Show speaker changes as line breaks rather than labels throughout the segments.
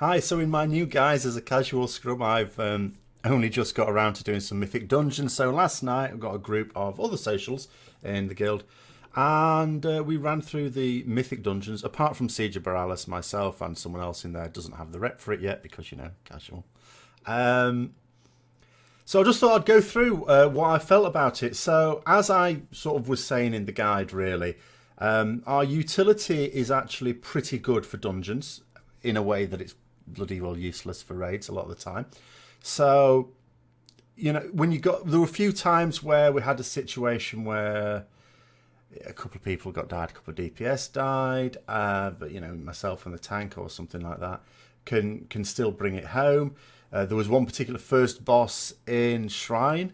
Hi, so in my new guise as a casual scrum, I've only just got around to doing some Mythic dungeons. So last night I've got a group of other socials in the guild, and we ran through the Mythic dungeons. Apart from Siege of Borealis, myself and someone else in there doesn't have the rep for it yet because, casual. Um, so I just thought I'd go through what I felt about it. So as I sort of was saying in the guide, really, our utility is actually pretty good for dungeons in a way that it's bloody well useless for raids a lot of the time. So, when there were a few times where we had a situation where a couple of people died, a couple of DPS died, but myself and the tank or something like that can still bring it home. There was one particular first boss in Shrine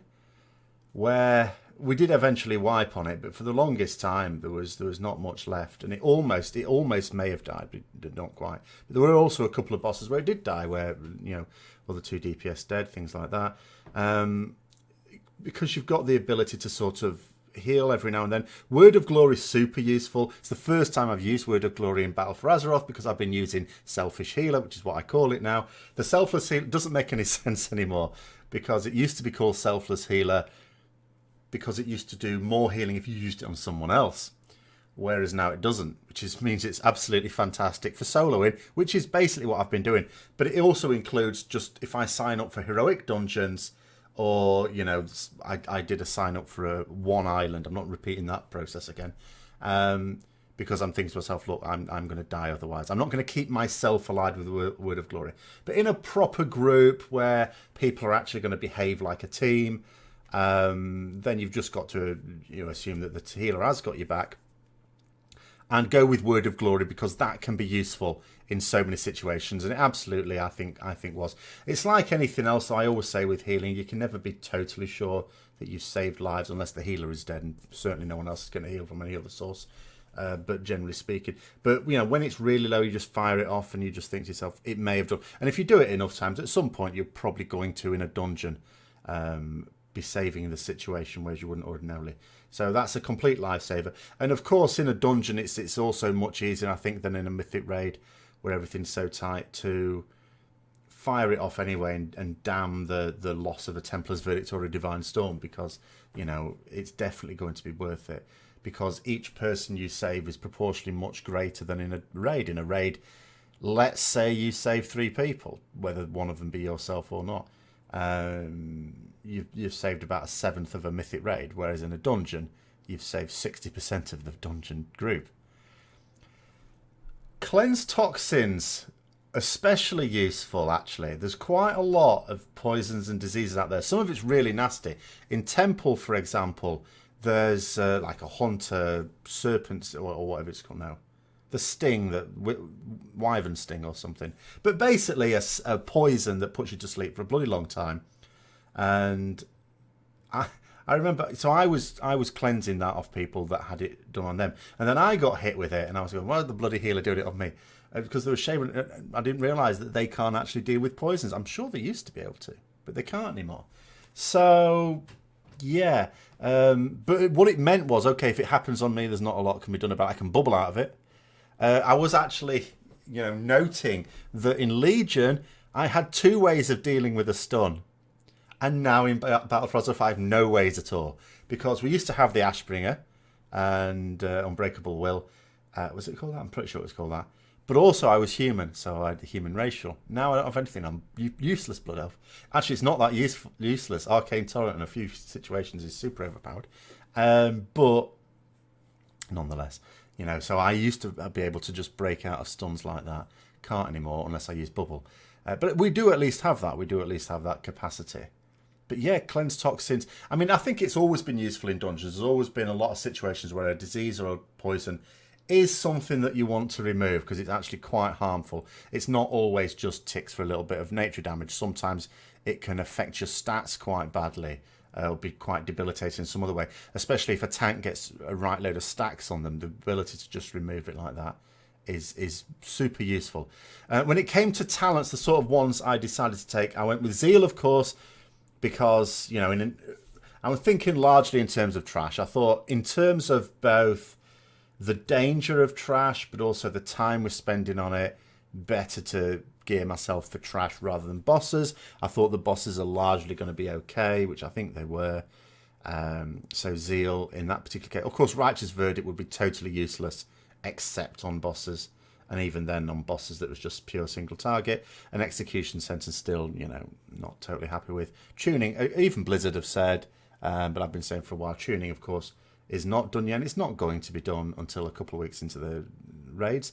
where we did eventually wipe on it, but for the longest time there was not much left, and it almost may have died, but not quite. But there were also a couple of bosses where it did die, where the two DPS dead, things like that. Because you've got the ability to sort of heal every now and then. Word of Glory is super useful. It's the first time I've used Word of Glory in Battle for Azeroth because I've been using Selfish Healer, which is what I call it now. The Selfless Healer doesn't make any sense anymore because it used to be called Selfless Healer because it used to do more healing if you used it on someone else, whereas now it doesn't, which means it's absolutely fantastic for soloing, which is basically what I've been doing. But it also includes just if I sign up for heroic dungeons, or I did a sign up for one island. I'm not repeating that process again, because I'm thinking to myself, look, I'm going to die otherwise. I'm not going to keep myself alive with the Word of Glory. But in a proper group where people are actually going to behave like a team, then you've just got to assume that the healer has got your back and go with Word of Glory, because that can be useful in so many situations. And it absolutely, I think was. It's like anything else I always say with healing, you can never be totally sure that you've saved lives unless the healer is dead, and certainly no one else is going to heal from any other source. But generally speaking, when it's really low, you just fire it off and you just think to yourself, it may have done. And if you do it enough times, at some point you're probably going to, in a dungeon, be saving the situation whereas you wouldn't ordinarily. So that's a complete lifesaver. And of course, in a dungeon, it's also much easier, I think, than in a Mythic raid where everything's so tight, to fire it off anyway and damn the loss of a Templar's Verdict or a Divine Storm, because it's definitely going to be worth it, because each person you save is proportionally much greater than in a raid. In a raid, let's say you save 3 people, whether one of them be yourself or not. You've saved about 1/7 of a Mythic raid, whereas in a dungeon, you've saved 60% of the dungeon group. Cleanse toxins, especially useful, actually. There's quite a lot of poisons and diseases out there. Some of it's really nasty. In Temple, for example, there's like a hunter serpent, or whatever it's called now. The sting, wyvern sting or something. But basically a poison that puts you to sleep for a bloody long time. And I remember, so I was cleansing that off people that had it done on them, and then I got hit with it, and I was going, why did the bloody healer doing it on me? Because they were shaving. I didn't realise that they can't actually deal with poisons. I'm sure they used to be able to, but they can't anymore. So yeah, but what it meant was, okay, if it happens on me, there's not a lot can be done about it. I can bubble out of it. I was actually, noting that in Legion, I had 2 ways of dealing with a stun. And now in Battle for Azeroth 5, no ways at all. Because we used to have the Ashbringer and Unbreakable Will. Was it called that? I'm pretty sure it was called that. But also I was human, so I had the human racial. Now I don't have anything. I'm useless Blood Elf. Actually, it's not that useless. Arcane Torrent in a few situations is super overpowered. But nonetheless, so I used to be able to just break out of stuns like that. Can't anymore unless I use Bubble. But we do at least have that. We do at least have that capacity. But yeah, cleanse toxins. I mean, I think it's always been useful in dungeons. There's always been a lot of situations where a disease or a poison is something that you want to remove because it's actually quite harmful. It's not always just ticks for a little bit of nature damage. Sometimes it can affect your stats quite badly. It'll be quite debilitating in some other way, especially if a tank gets a right load of stacks on them. The ability to just remove it like that is super useful. When it came to talents, the sort of ones I decided to take, I went with Zeal, of course, because I was thinking largely in terms of trash. I thought in terms of both the danger of trash, but also the time we're spending on it, better to gear myself for trash rather than bosses. I thought the bosses are largely going to be okay, which I think they were. So Zeal in that particular case. Of course, Righteous Verdict would be totally useless except on bosses. And even then on bosses that was just pure single target. And Execution Sentence still, you know, not totally happy with. Tuning, even Blizzard have said, but I've been saying for a while, tuning, of course, is not done yet. It's not going to be done until a couple of weeks into the raids.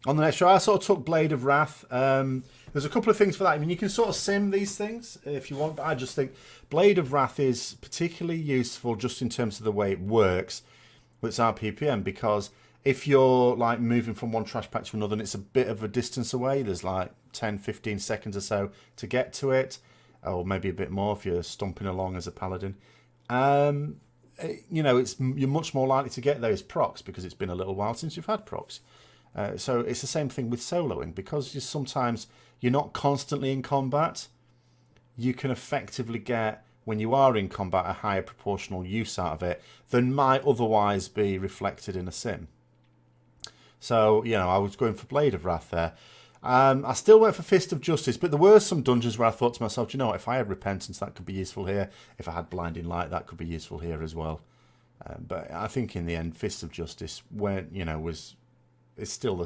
On the next show, I sort of took Blade of Wrath. There's a couple of things for that. I mean, you can sort of sim these things if you want, but I just think Blade of Wrath is particularly useful just in terms of the way it works with its RPPM, because if you're like moving from one trash pack to another and it's a bit of a distance away, there's like 10, 15 seconds or so to get to it, or maybe a bit more if you're stomping along as a paladin. You know, you're much more likely to get those procs because it's been a little while since you've had procs. So it's the same thing with soloing, because sometimes you're not constantly in combat. You can effectively get, when you are in combat, a higher proportional use out of it than might otherwise be reflected in a sim. So, you know, I was going for Blade of Wrath there. I still went for Fist of Justice, but there were some dungeons where I thought to myself, you know what, if I had Repentance, that could be useful here. If I had Blinding Light, that could be useful here as well. But I think in the end, Fist of Justice, when, you know, is still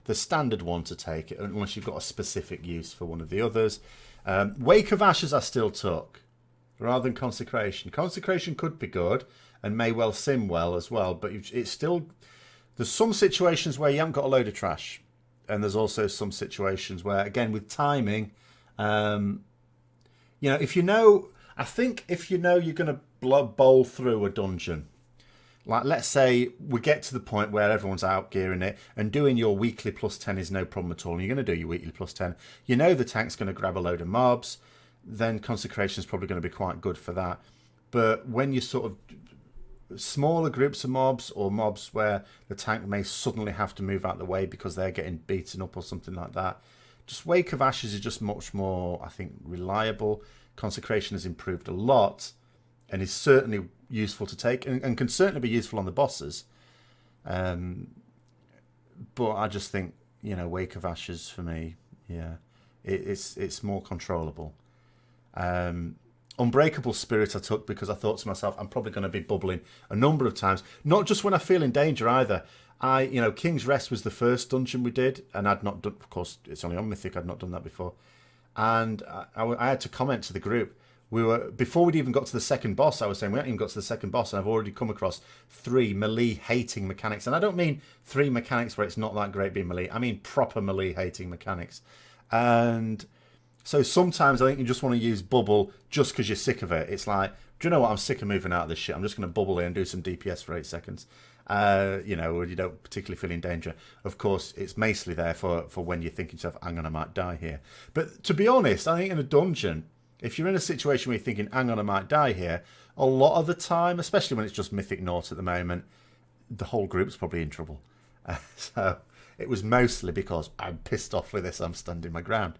the standard one to take, unless you've got a specific use for one of the others. Wake of Ashes I still took, rather than Consecration. Consecration could be good, and may well sim well as well, but it's still... There's some situations where you haven't got a load of trash, and there's also some situations where, again, with timing, you know, if you know... I think if you know you're going to bowl through a dungeon, like let's say we get to the point where everyone's out gearing it and doing your weekly plus 10 is no problem at all, and you're going to do your weekly plus 10, you know the tank's going to grab a load of mobs, then Consecration is probably going to be quite good for that. But when you sort of smaller groups of mobs, or mobs where the tank may suddenly have to move out the way because they're getting beaten up or something like that, just Wake of Ashes is just much more, I think, reliable. Consecration has improved a lot and is certainly useful to take, and can certainly be useful on the bosses. But I just think, you know, Wake of Ashes for me, yeah, it's more controllable. Unbreakable Spirit I took because I thought to myself, I'm probably going to be bubbling a number of times, not just when I feel in danger either. You know, King's Rest was the first dungeon we did, and I'd not done, of course, it's only on Mythic, I'd not done that before. And I had to comment to the group. Before we'd even got to the second boss, I was saying we haven't even got to the second boss, and I've already come across 3 melee hating mechanics. And I don't mean 3 mechanics where it's not that great being melee. I mean proper melee hating mechanics. And so sometimes I think you just want to use bubble just because you're sick of it. It's like, do you know what? I'm sick of moving out of this shit. I'm just going to bubble in and do some DPS for 8 seconds. You know, when you don't particularly feel in danger. Of course, it's mostly there for when you're thinking to yourself, hang on, I might die here. But to be honest, I think in a dungeon, if you're in a situation where you're thinking, hang on, I might die here, a lot of the time, especially when it's just Mythic Naught at the moment, the whole group's probably in trouble. So it was mostly because I'm pissed off with this, I'm standing my ground.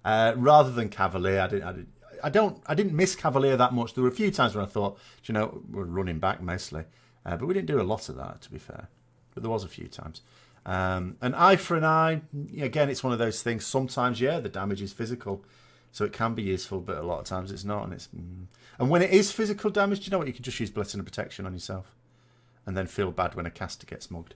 Rather than Cavalier, I didn't miss Cavalier that much. There were a few times when I thought, you know, we're running back mostly, but we didn't do a lot of that, to be fair. But there was a few times. And Eye for an Eye, again, it's one of those things. Sometimes, yeah, the damage is physical, so it can be useful, but a lot of times it's not. And when it is physical damage, do you know what? You can just use Blessing and Protection on yourself, and then feel bad when a caster gets mugged.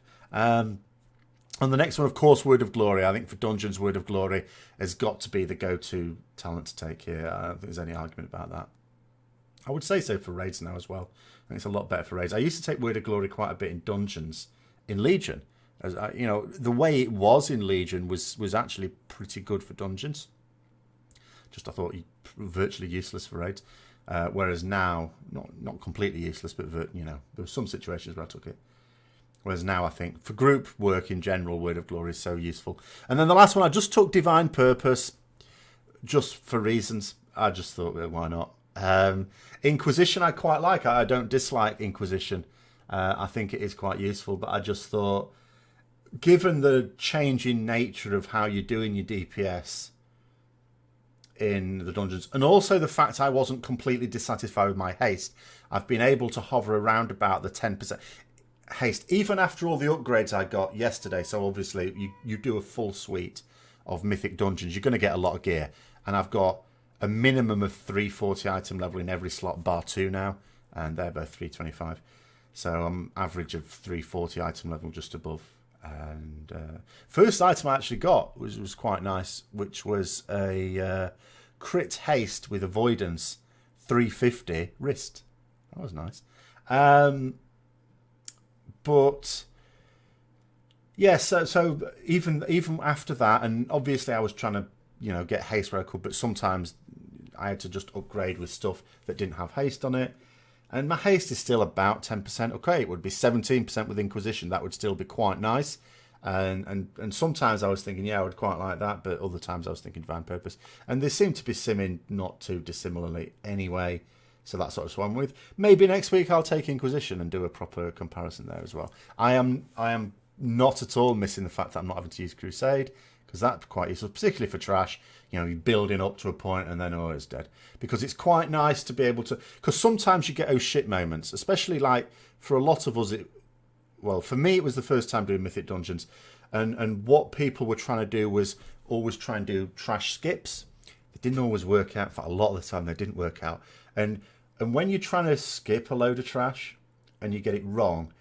On the next one, of course, Word of Glory. I think for dungeons, Word of Glory has got to be the go-to talent to take here. I don't think there's any argument about that. I would say so for raids now as well. I think it's a lot better for raids. I used to take Word of Glory quite a bit in dungeons, in Legion. As you know, the way it was in Legion was actually pretty good for dungeons. Just I thought virtually useless for raids. Whereas now, not completely useless, but you know, there were some situations where I took it. Whereas now I think for group work in general, Word of Glory is so useful. And then the last one, I just took Divine Purpose, just for reasons. I just thought, well, why not? Inquisition I quite like. I don't dislike Inquisition. I think it is quite useful, but I just thought, given the changing nature of how you're doing your DPS in the dungeons, and also the fact I wasn't completely dissatisfied with my haste, I've been able to hover around about the 10% haste, even after all the upgrades I got yesterday. So obviously you do a full suite of Mythic dungeons, you're going to get a lot of gear. And I've got a minimum of 340 item level in every slot, bar 2 now. And they're both 325. So I'm average of 340 item level, just above. And first item I actually got was quite nice, which was a crit haste with avoidance, 350 wrist. That was nice. But yeah, so even after that, and obviously I was trying to get haste where I could, but sometimes I had to just upgrade with stuff that didn't have haste on it. And my haste is still about 10%. Okay, it would be 17% with Inquisition. That would still be quite nice. And sometimes I was thinking, yeah, I would quite like that. But other times I was thinking Divine Purpose. And they seem to be simming not too dissimilarly anyway. So that's sort of what I'm with. Maybe next week I'll take Inquisition and do a proper comparison there as well. I am not at all missing the fact that I'm not having to use Crusade, because that's quite useful, particularly for trash. You're building up to a point and then, it's dead. Because it's quite nice to be able to... Because sometimes you get oh shit moments, especially like for a lot of us... for me, it was the first time doing Mythic Dungeons. And what people were trying to do was always try and do trash skips. They didn't always work out. In fact, a lot of the time they didn't work out. And when you're trying to skip a load of trash and you get it wrong,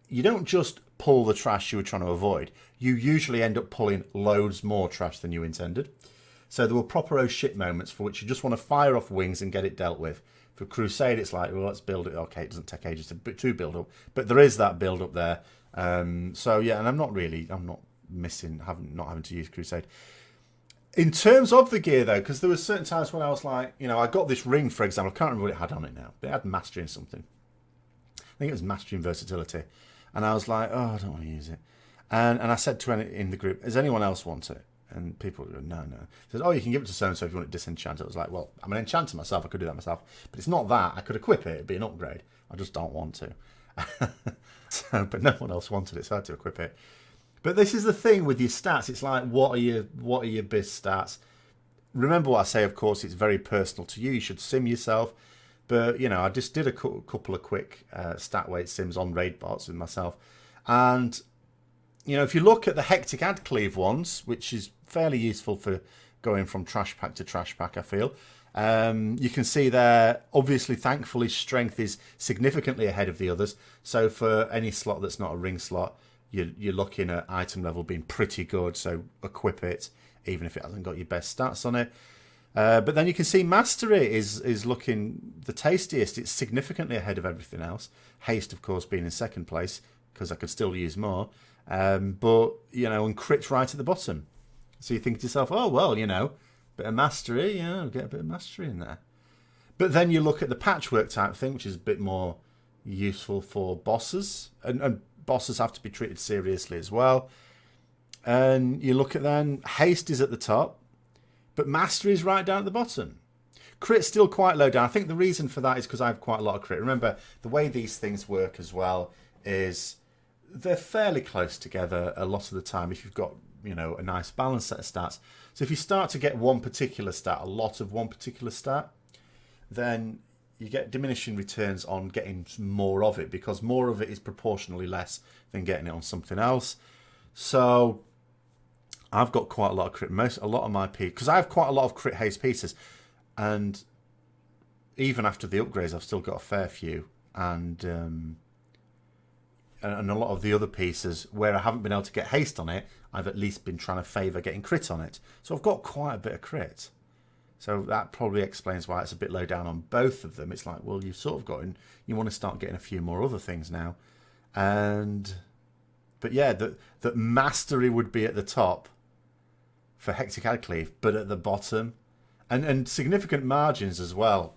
you don't just pull the trash you were trying to avoid. You usually end up pulling loads more trash than you intended. So there were proper oh shit moments for which you just want to fire off wings and get it dealt with. For Crusade, it's like, well, let's build it. Okay, it doesn't take ages to build up, but there is that build up there. So yeah, and I'm not missing not having to use Crusade. In terms of the gear though, because there were certain times when I was like, I got this ring, for example. I can't remember what it had on it now, but it had mastery and something. I think it was mastery and versatility. And I was like, oh, I don't want to use it. And I said to anyone in the group, does anyone else want it? And people go, no. Says, oh, you can give it to so-and-so if you want it disenchanted. I was like, well, I'm an enchanter myself. I could do that myself. But it's not that. I could equip it. It'd be an upgrade. I just don't want to. But no one else wanted it, so I had to equip it. But this is the thing with your stats. It's like, what are your biz stats? Remember what I say, of course, it's very personal to you. You should sim yourself. But, I just did a couple of quick stat weight sims on raid bots with myself. And, if you look at the Hectic Ad Cleave ones, which is fairly useful for going from trash pack to trash pack, I feel, you can see there, obviously, thankfully, strength is significantly ahead of the others. So for any slot that's not a ring slot, you're looking at item level being pretty good. So equip it, even if it hasn't got your best stats on it. But then you can see Mastery is looking the tastiest. It's significantly ahead of everything else. Haste, of course, being in second place, because I could still use more. But, and Crit right at the bottom. So you think to yourself, oh, well, bit of Mastery, get a bit of Mastery in there. But then you look at the patchwork type thing, which is a bit more useful for bosses. And bosses have to be treated seriously as well. And you look at then, Haste is at the top. But Mastery is right down at the bottom. Crit's still quite low down. I think the reason for that is because I have quite a lot of crit. Remember, the way these things work as well is they're fairly close together a lot of the time if you've got, a nice balanced set of stats. So if you start to get one particular stat, a lot of one particular stat, then you get diminishing returns on getting more of it, because more of it is proportionally less than getting it on something else. So I've got quite a lot of crit, a lot of my pieces, because I have quite a lot of crit haste pieces, and even after the upgrades, I've still got a fair few, and a lot of the other pieces where I haven't been able to get haste on it, I've at least been trying to favour getting crit on it. So I've got quite a bit of crit. So that probably explains why it's a bit low down on both of them. It's like, well, you've sort of gotten, you want to start getting a few more other things now, but yeah, that Mastery would be at the top for Hectic Ad Cleave, but at the bottom, and significant margins as well.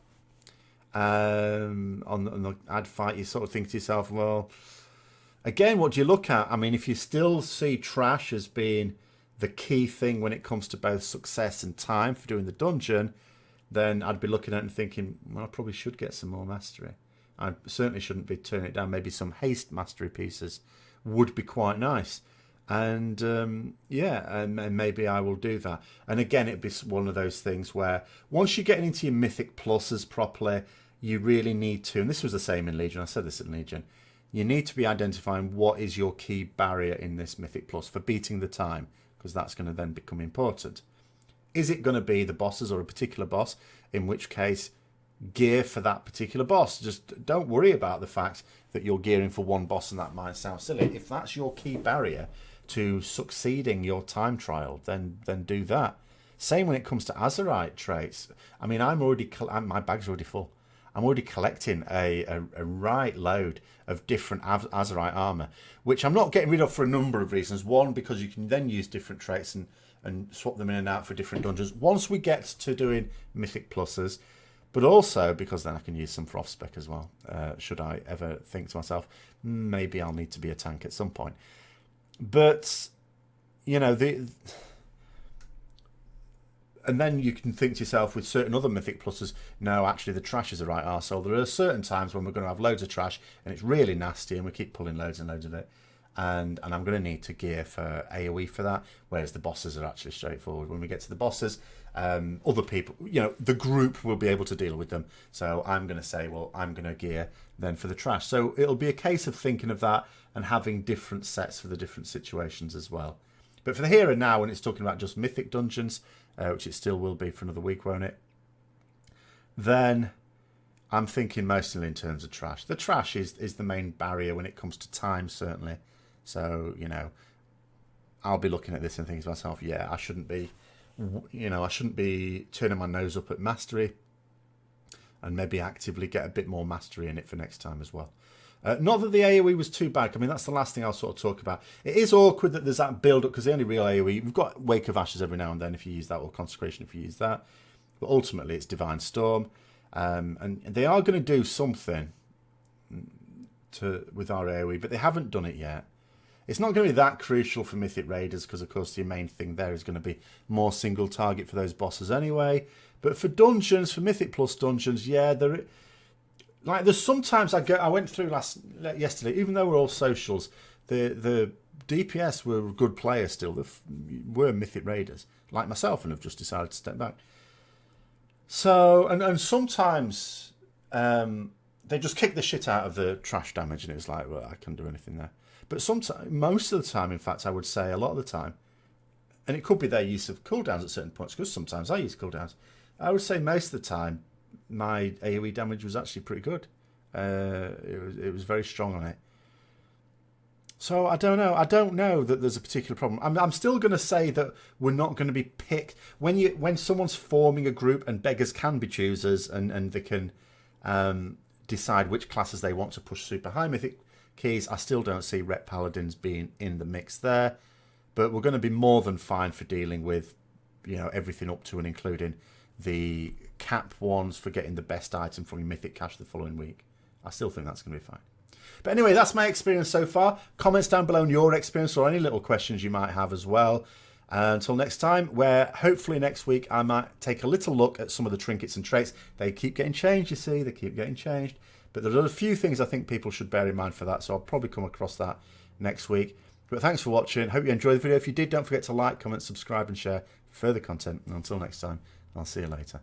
On the ad fight, you sort of think to yourself, well, again, what do you look at? I mean, if you still see trash as being the key thing when it comes to both success and time for doing the dungeon, then I'd be looking at it and thinking, well, I probably should get some more Mastery. I certainly shouldn't be turning it down. Maybe some haste Mastery pieces would be quite nice. And and maybe I will do that. And again, it'd be one of those things where once you're getting into your Mythic pluses properly, you really need to, and this was the same in Legion, I said this in Legion, you need to be identifying what is your key barrier in this Mythic plus for beating the time. because that's going to then become important. Is it going to be the bosses or a particular boss? In which case, gear for that particular boss. Just don't worry about the fact that you're gearing for one boss and that might sound silly. If that's your key barrier to succeeding your time trial, then do that. Same when it comes to Azerite traits. I mean, my bag's already full. I'm already collecting a right load of different Azerite armor, which I'm not getting rid of for a number of reasons. One, because you can then use different traits and swap them in and out for different dungeons once we get to doing Mythic pluses. But also because then I can use some for off-spec as well. Should I ever think to myself, maybe I'll need to be a tank at some point. But, you know, and then you can think to yourself with certain other Mythic pluses, no, actually the trash is the right arsehole. There are certain times when we're going to have loads of trash and it's really nasty and we keep pulling loads and loads of it. And I'm going to need to gear for AoE for that, whereas the bosses are actually straightforward. When we get to the bosses, other people, you know, the group will be able to deal with them. So I'm going to say, well, I'm going to gear then for the trash. So it'll be a case of thinking of that and having different sets for the different situations as well. But for the here and now, when it's talking about just Mythic dungeons, which it still will be for another week, won't it? Then I'm thinking mostly in terms of trash. The trash is the main barrier when it comes to time, certainly. So, you know, I'll be looking at this and thinking to myself, yeah, I shouldn't be turning my nose up at mastery, and maybe actively get a bit more mastery in it for next time as well. Not that the AoE was too bad. I mean, that's the last thing I'll sort of talk about. It is awkward that there's that build-up, because the only real AoE, we've got Wake of Ashes every now and then if you use that, or Consecration if you use that. But ultimately, it's Divine Storm. And they are going to do something with our AoE, but they haven't done it yet. It's not going to be that crucial for Mythic Raiders, because, of course, the main thing there is going to be more single target for those bosses anyway. But for dungeons, for Mythic Plus dungeons, yeah, there's sometimes I went through yesterday, even though we're all socials, the DPS were good players still. They were Mythic Raiders, like myself, and have just decided to step back. So, and sometimes they just kick the shit out of the trash damage, and it was like, well, I can't do anything there. But sometimes, most of the time, in fact, I would say a lot of the time, and it could be their use of cooldowns at certain points, because sometimes I use cooldowns. I would say most of the time, my AoE damage was actually pretty good. It was very strong on it. So I don't know. I don't know that there's a particular problem. I'm still going to say that we're not going to be picked when someone's forming a group, and beggars can be choosers, and they can decide which classes they want to push super high Mythic keys. I still don't see Ret Paladins being in the mix there, but we're going to be more than fine for dealing with, you know, everything up to and including the cap ones for getting the best item from your Mythic cache the following week. I still think that's going to be fine. But anyway, that's my experience so far. Comments down below on your experience or any little questions you might have as well. Until next time, where hopefully next week I might take a little look at some of the trinkets and traits. They keep getting changed, you see. They keep getting changed. But there are a few things I think people should bear in mind for that. So I'll probably come across that next week. But thanks for watching. Hope you enjoyed the video. If you did, don't forget to like, comment, subscribe and share for further content. And until next time, I'll see you later.